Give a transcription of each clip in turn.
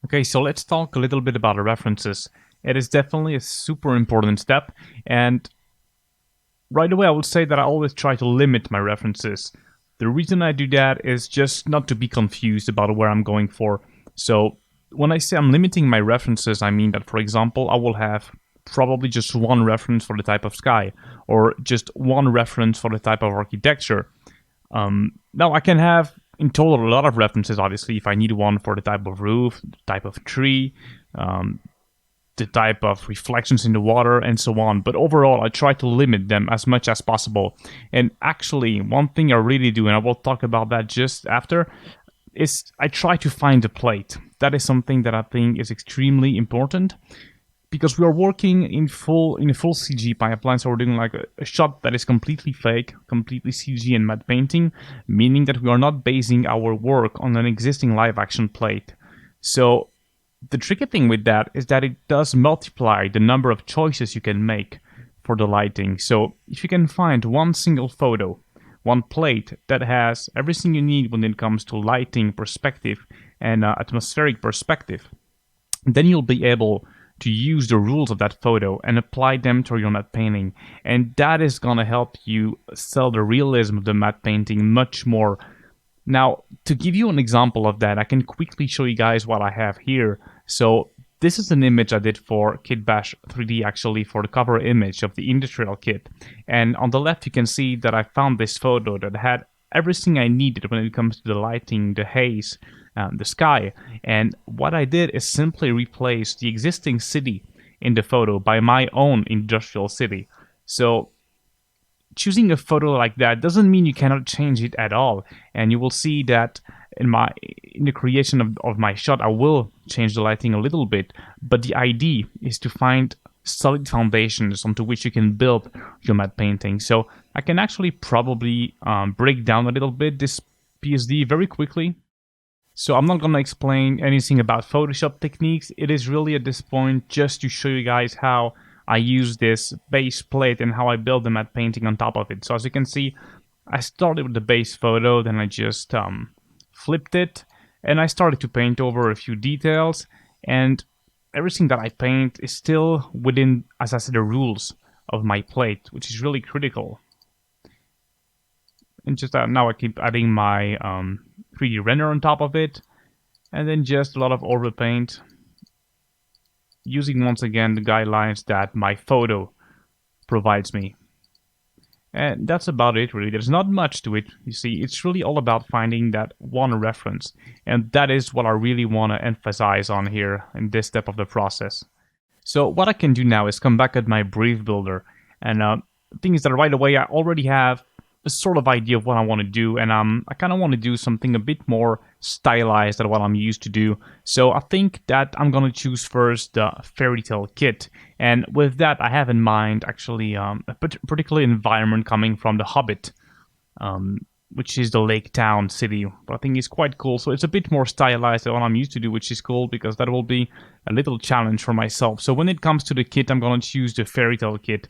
Okay, so let's talk a little bit about the references. It is definitely a super important step, and right away I would say that I always try to limit my references. The reason I do that is just not to be confused about where I'm going for. So when I say I'm limiting my references, I mean that, for example, I will have probably just one reference for the type of sky, or just one reference for the type of architecture. Now I can have in total a lot of references, obviously, if I need one for the type of roof, the type of tree, um, the type of reflections in the water, and so on. But overall, I try to limit them as much as possible. And actually, one thing I really do, and I will talk about that just after, is I try to find the plate. That is something that I think is extremely important because we are working in a full CG pipeline, so we're doing like a shot that is completely fake, completely CG and matte painting, meaning that we are not basing our work on an existing live action plate. So the tricky thing with that is that it does multiply the number of choices you can make for the lighting. So if you can find one single photo, one plate that has everything you need when it comes to lighting perspective and atmospheric perspective, then you'll be able to use the rules of that photo and apply them to your matte painting. And that is gonna help you sell the realism of the matte painting much more. Now, to give you an example of that, I can quickly show you guys what I have here. So this is an image I did for Kit Bash 3D, actually, for the cover image of the industrial kit. And on the left, you can see that I found this photo that had everything I needed when it comes to the lighting, the haze, the sky. And what I did is simply replace the existing city in the photo by my own industrial city. So choosing a photo like that doesn't mean you cannot change it at all. And you will see that in the creation of my shot, I will change the lighting a little bit. But the idea is to find solid foundations onto which you can build your matte painting. So I can actually probably break down a little bit this PSD very quickly. So I'm not going to explain anything about Photoshop techniques. It is really at this point just to show you guys how I use this base plate and how I build the matte painting on top of it. So as you can see, I started with the base photo, then I just flipped it, and I started to paint over a few details, and everything that I paint is still within, as I said, the rules of my plate, which is really critical. And just now I keep adding my 3D render on top of it, and then just a lot of overpaint, using once again the guidelines that my photo provides me. And that's about it, really. There's not much to it. You see, it's really all about finding that one reference. And that is what I really want to emphasize on here in this step of the process. So what I can do now is come back at my brief builder. And the thing is that right away I already have a sort of idea of what I want to do, and I kind of want to do something a bit more stylized than what I'm used to do. So I think that I'm gonna choose first the fairy tale kit, and with that I have in mind actually a particular environment coming from The Hobbit, which is the lake town city. But I think it's quite cool. So it's a bit more stylized than what I'm used to do, which is cool because that will be a little challenge for myself. So when it comes to the kit, I'm gonna choose the fairy tale kit.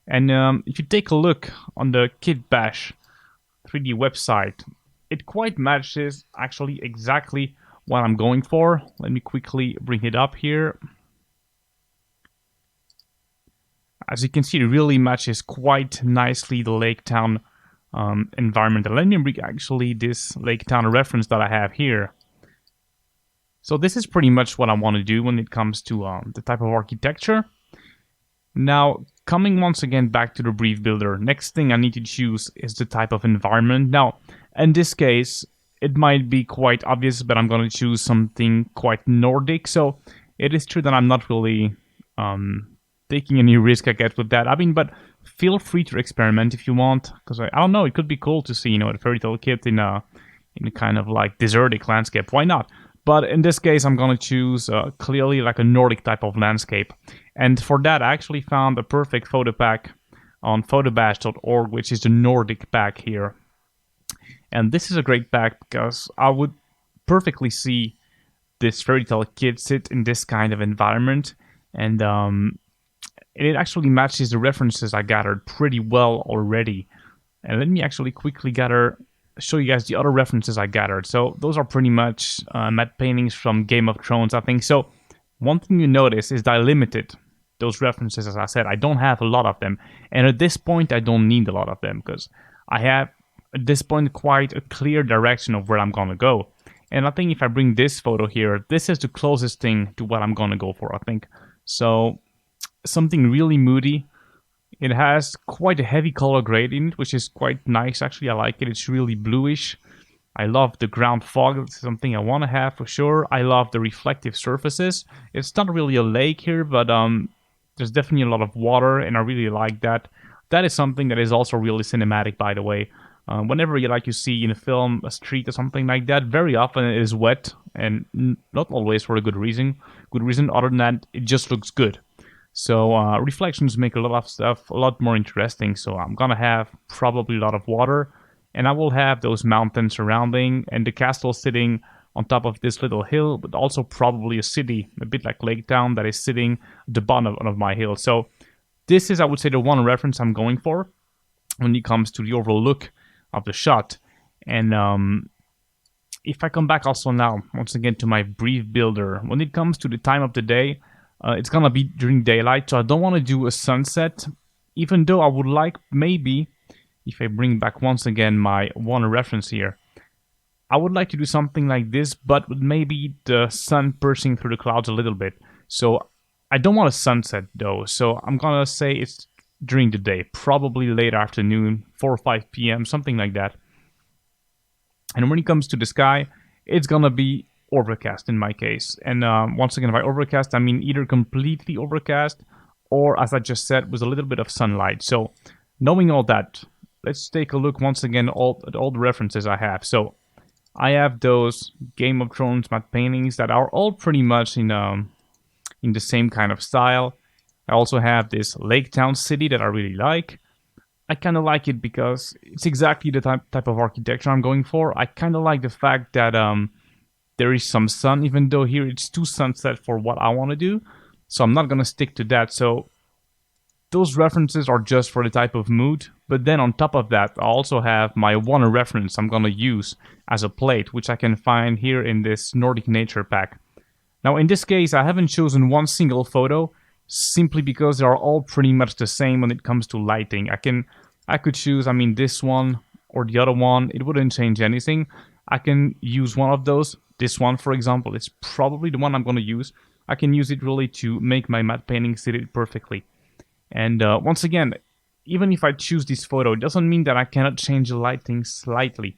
And if you take a look on the Kit Bash 3D website, it quite matches actually exactly what I'm going for. Let me quickly bring it up here. As you can see, it really matches quite nicely the Lake Town environment. And let me bring actually this Lake Town reference that I have here. So this is pretty much what I want to do when it comes to the type of architecture. Now, coming once again back to the brief builder, next thing I need to choose is the type of environment. Now, in this case, it might be quite obvious, but I'm going to choose something quite Nordic. So it is true that I'm not really taking any risk, I guess, with that. I mean, but feel free to experiment if you want, because I don't know, it could be cool to see, a fairy tale kit in a kind of like desertic landscape. Why not? But in this case, I'm going to choose clearly like a Nordic type of landscape. And for that, I actually found a perfect photo pack on photobash.org, which is the Nordic pack here. And this is a great pack because I would perfectly see this fairy tale kid sit in this kind of environment. And it actually matches the references I gathered pretty well already. And let me actually quickly gather show you guys the other references I gathered. So those are pretty much matte paintings from Game of Thrones, I think. So one thing you notice is that I limited those references. As I said, I don't have a lot of them, and at this point I don't need a lot of them because I have at this point quite a clear direction of where I'm gonna go. And I think if I bring this photo here, this is the closest thing to what I'm gonna go for, I think. So something really moody. It has quite a heavy color grade in it, which is quite nice. Actually, I like it. It's really bluish. I love the ground fog. It's something I want to have for sure. I love the reflective surfaces. It's not really a lake here, but there's definitely a lot of water, and I really like that. That is something that is also really cinematic, by the way. Whenever you see in a film a street or something like that, very often it is wet, and not always for a good reason. Good reason. Other than that, it just looks good. So reflections make a lot of stuff a lot more interesting. So I'm gonna have probably a lot of water, and I will have those mountains surrounding, and the castle sitting on top of this little hill, but also probably a city, a bit like Lake Town, that is sitting at the bottom of my hill. So this is, I would say, the one reference I'm going for when it comes to the overall look of the shot. And if I come back also now, once again, to my brief builder, when it comes to the time of the day, it's gonna be during daylight, so I don't want to do a sunset, even though I would like maybe, if I bring back once again my one reference here, I would like to do something like this, but with maybe the sun piercing through the clouds a little bit. So I don't want a sunset though, so I'm gonna say it's during the day, probably late afternoon, 4 or 5 p.m., something like that. And when it comes to the sky, it's gonna be overcast in my case. And once again, by overcast, I mean either completely overcast or, as I just said, with a little bit of sunlight. So knowing all that, let's take a look once again at all the references I have. So I have those Game of Thrones matte paintings that are all pretty much in the same kind of style. I also have this Lake Town city that I really like. I kind of like it because it's exactly the type of architecture I'm going for. I kind of like the fact that there is some sun, even though here it's too sunset for what I want to do. So I'm not going to stick to that. So those references are just for the type of mood. But then on top of that, I also have my one reference I'm going to use as a plate, which I can find here in this Nordic Nature pack. Now in this case, I haven't chosen one single photo, simply because they are all pretty much the same when it comes to lighting. I could choose, this one or the other one. It wouldn't change anything. I can use one of those. This one, for example, is probably the one I'm going to use. I can use it really to make my matte painting sit perfectly. And once again, even if I choose this photo, it doesn't mean that I cannot change the lighting slightly.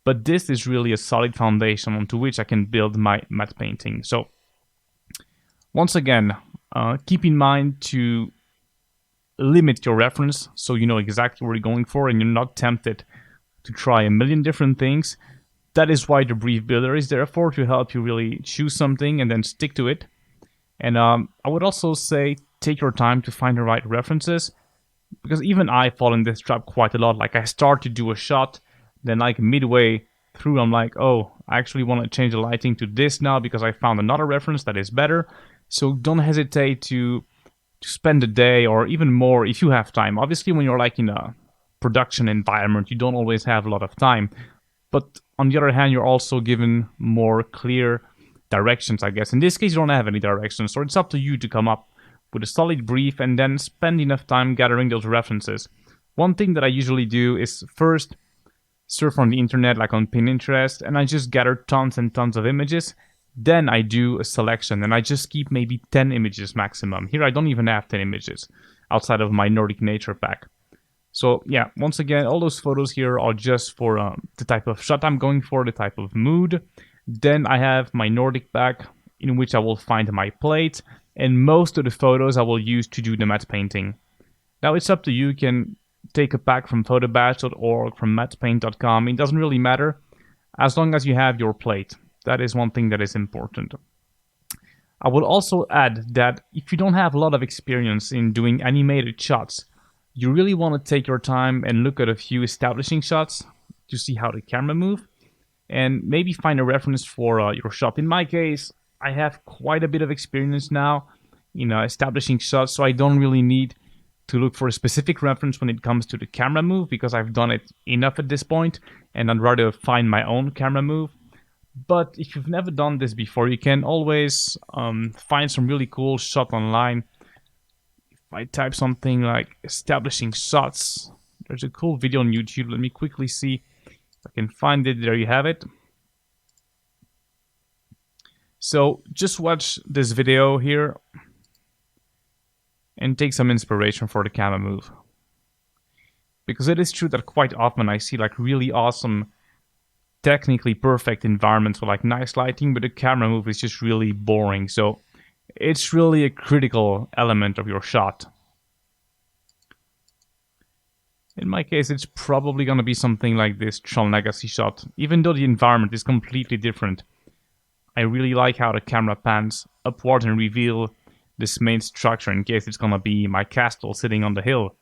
But this is really a solid foundation onto which I can build my matte painting. So once again, keep in mind to limit your reference so you know exactly what you're going for and you're not tempted to try a million different things. That is why the brief builder is there for, to help you really choose something and then stick to it. And I would also say take your time to find the right references, because even I fall in this trap quite a lot. Like, I start to do a shot, then like midway through I'm like, oh, I actually want to change the lighting to this now because I found another reference that is better. So don't hesitate to spend a day or even more if you have time. Obviously, when you're like in a production environment, you don't always have a lot of time. But on the other hand, you're also given more clear directions, I guess. In this case, you don't have any directions, so it's up to you to come up with a solid brief and then spend enough time gathering those references. One thing that I usually do is first surf on the internet, like on Pinterest, and I just gather tons and tons of images. Then I do a selection, and I just keep maybe 10 images maximum. Here I don't even have 10 images outside of my Nordic Nature pack. So yeah, once again, all those photos here are just for the type of shot I'm going for, the type of mood. Then I have my Nordic pack, in which I will find my plate, and most of the photos I will use to do the matte painting. Now it's up to you. You can take a pack from photobatch.org, from mattepaint.com. It doesn't really matter, as long as you have your plate. That is one thing that is important. I will also add that if you don't have a lot of experience in doing animated shots, you really want to take your time and look at a few establishing shots to see how the camera moves, and maybe find a reference for your shot. In my case, I have quite a bit of experience now in establishing shots, so I don't really need to look for a specific reference when it comes to the camera move, because I've done it enough at this point, and I'd rather find my own camera move. But if you've never done this before, you can always find some really cool shot online. If I type something like establishing shots, there's a cool video on YouTube. Let me quickly see if I can find it. There you have it. So just watch this video here and take some inspiration for the camera move. Because it is true that quite often I see like really awesome, technically perfect environments with like nice lighting, but the camera move is just really boring. So it's really a critical element of your shot. In my case, it's probably gonna be something like this Tron Legacy shot, even though the environment is completely different. I really like how the camera pans upward and reveal this main structure in case it's gonna be my castle sitting on the hill.